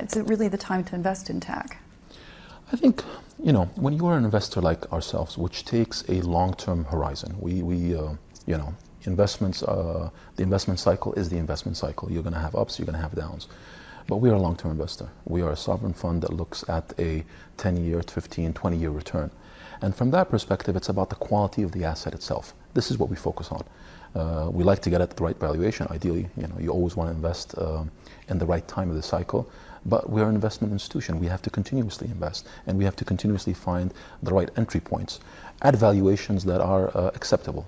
Is it really the time to invest in tech? I think, when you are an investor like ourselves, which takes a long-term horizon, investments, the investment cycle is the investment cycle. You're going to have ups, you're going to have downs. But we are a long-term investor. We are a sovereign fund that looks at a 10-year, 15, 20-year return. And from that perspective, it's about the quality of the asset itself. This is what we focus on. We like to get at the right valuation. Ideally, you always want to invest in the right time of the cycle. But we're an investment institution. We have to continuously invest, and we have to continuously find the right entry points at valuations that are acceptable.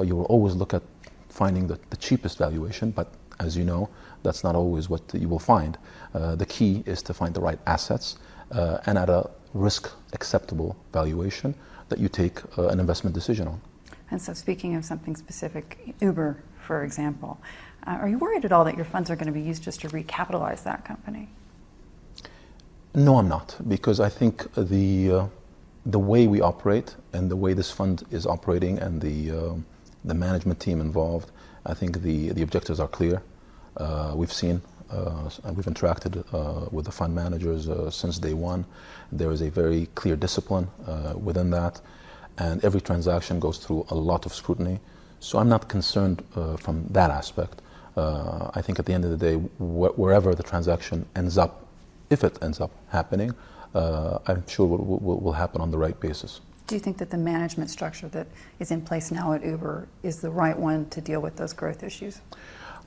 You will always look at finding the cheapest valuation, but as you know, that's not always what you will find. The key is to find the right assets and at a risk acceptable valuation that you take an investment decision on. And so speaking of something specific, Uber, for example, are you worried at all that your funds are going to be used just to recapitalize that company? No, I'm not, because I think the way we operate and the way this fund is operating and the management team involved, I think the objectives are clear. We've seen and we've interacted with the fund managers since day one. There is a very clear discipline within that, and every transaction goes through a lot of scrutiny. So I'm not concerned from that aspect. I think at the end of the day, wherever the transaction ends up, if it ends up happening, I'm sure will happen on the right basis. Do you think that the management structure that is in place now at Uber is the right one to deal with those growth issues?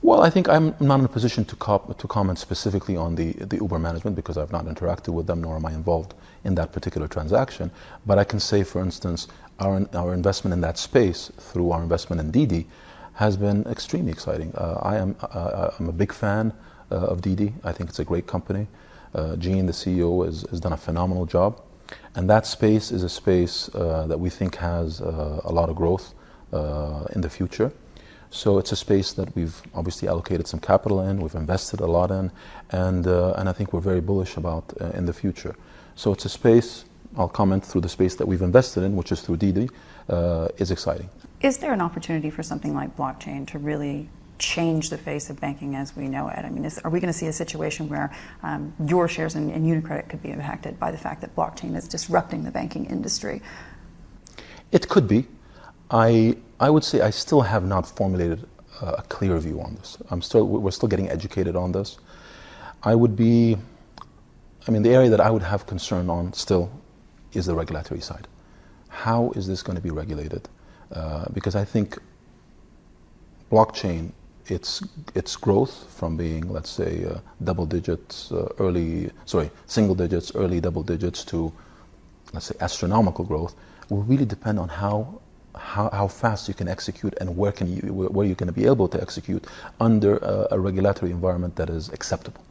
Well, I think I'm not in a position to comment specifically on the Uber management because I've not interacted with them, nor am I involved in that particular transaction. But I can say, for instance, our investment in that space through our investment in Didi has been extremely exciting. I'm a big fan of Didi. I think it's a great company. Gene, the CEO, has done a phenomenal job. And that space is a space that we think has a lot of growth in the future. So it's a space that we've obviously allocated some capital in, we've invested a lot in, and I think we're very bullish about in the future. So it's a space, I'll comment through the space that we've invested in, which is through Didi, is exciting. Is there an opportunity for something like blockchain to really change the face of banking as we know it? I mean, are we going to see a situation where your shares in UniCredit could be impacted by the fact that blockchain is disrupting the banking industry? It could be. I would say I still have not formulated a clear view on this. We're still getting educated on this. The area that I would have concern on still is the regulatory side. How is this going to be regulated? Because I think blockchain, its growth from being, let's say, single digits, early double digits to, let's say, astronomical growth will really depend on how fast you can execute and where you're going to be able to execute under a regulatory environment that is acceptable.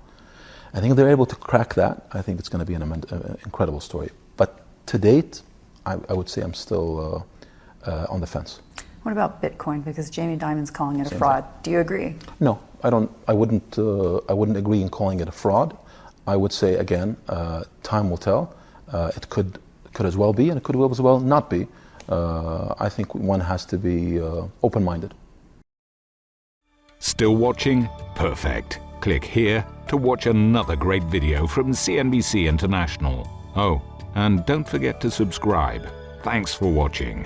I think if they're able to crack that, I think it's going to be an incredible story. But to date, I would say I'm still on the fence. What about Bitcoin? Because Jamie Dimon's calling it a fraud. Do you agree? No, I don't. I wouldn't agree in calling it a fraud. I would say again, time will tell. It could as well be, and it could as well not be. I think one has to be open-minded. Still watching? Perfect. Click here to watch another great video from CNBC International. Oh, and don't forget to subscribe. Thanks for watching.